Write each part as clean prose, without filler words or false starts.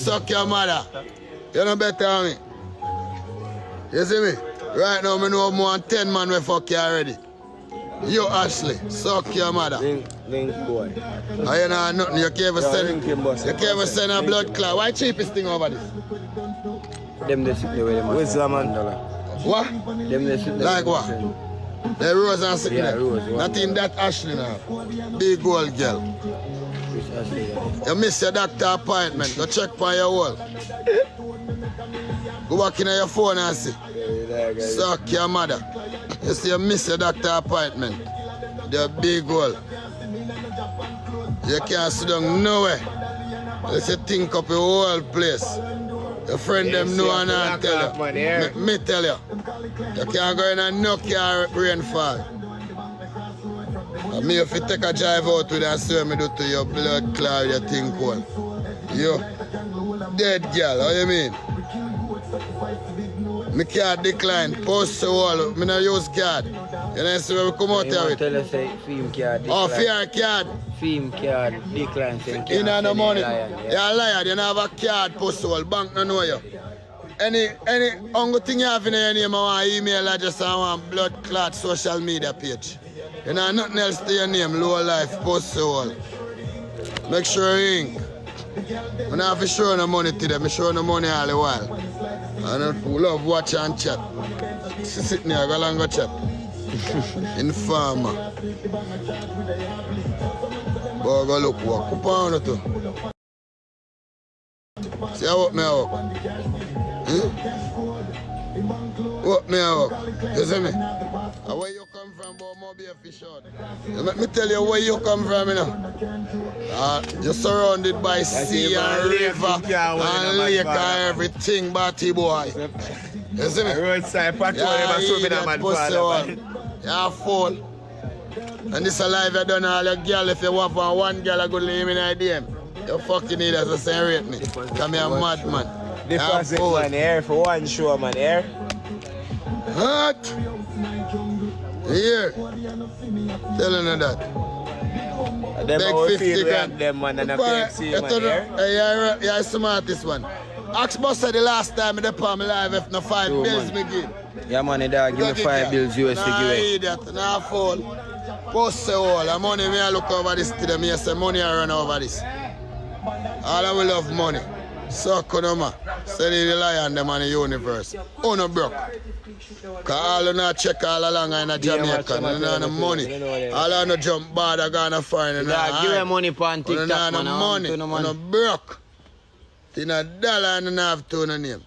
Suck your mother. You know better than me. You see me? Right now, I know more than 10 man will fuck you already. You, Ashley, suck your mother. Link boy. Oh, you know nothing. You can't even send a blood clot. Why cheapest thing over this? Them they sit there with them. Where's that man? What? Them they sit there. Like what? The Rose and sitting Yeah, there. Rose. Nothing that Ashley now. Big old girl. Which Ashley? You miss your doctor appointment. Go check for your wall. Go back in your phone and see. Suck your mother. You see, you miss your doctor appointment. They're big hole. You can't sit down nowhere. Let's think up your whole place. Your friend them know and I tell you. Me tell you. You can't go in and knock your rainfall. And me if you take a drive out with and see what me do to your blood clot, you think one. You dead girl, how you mean? Me can't decline, post the wall, me not use card. You know see where we come out here with? Tell us say film card. Oh, fear card. Film card, decline saying You know no money. You're a liar, you don't have a card post the wall, bank no know you. Any only thing you have in your name, I want email address, I want blood clot social media page. You know nothing else to your name, low life, post the wall. Make sure you ring. I don't have to show no money to them, I show no money all the while. I don't love watch and chat. Sit there, go along go chat. Informer. Boy, go look walk. Up on it too. See how up me walk? What me walk? You see me? Where you come from, boy, maybe a fish out. Let me tell you where you come from, you know. You're surrounded by sea and river and lake and everything, batty boy. You see me? Roadside patrol, never show me that man father. You're full. And this alive you done all your girl. If you want for one girl, I go leave me in the DM. You fucking need us to say rate me. Come here, madman. Deposit man here for one show, man here. What? Here. Telling you that. Them 50 grand. Them man and a KFC man here. You're smart this one. Ask Buster the last time I did my live if no 5 bills me give. Yeah man, dog, give me 5 bills US to give away. Idiot, nah fool. Post the whole. The money me I look over this to them. I say money I run over this. All I will love money. So Konoma, say the lion them on the universe. Oh no broke. Cause all you not check all along in a Jamaica. You know no money. All you no jump bad, I gonna find it. Give me money on TikTok, man. No money. No broke. In a dollar and you have to no name.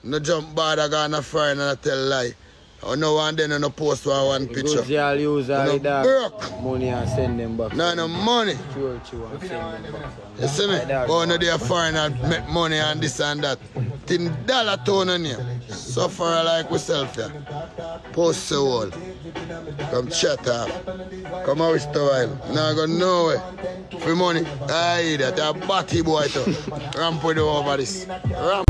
No jump bad, I gonna find and I tell lie. Or no one then no post one picture. Because y'all use all no broke. Money and send them back. No money. Sure, and send them back. You see me? Go no there foreign and make money and this and that. $10 tone on here. Suffer like we self there. Post the wall. Come chat off. Come out with the while. Now go nowhere. For money. I that a batty boy too. Ramp with over this. Ramp.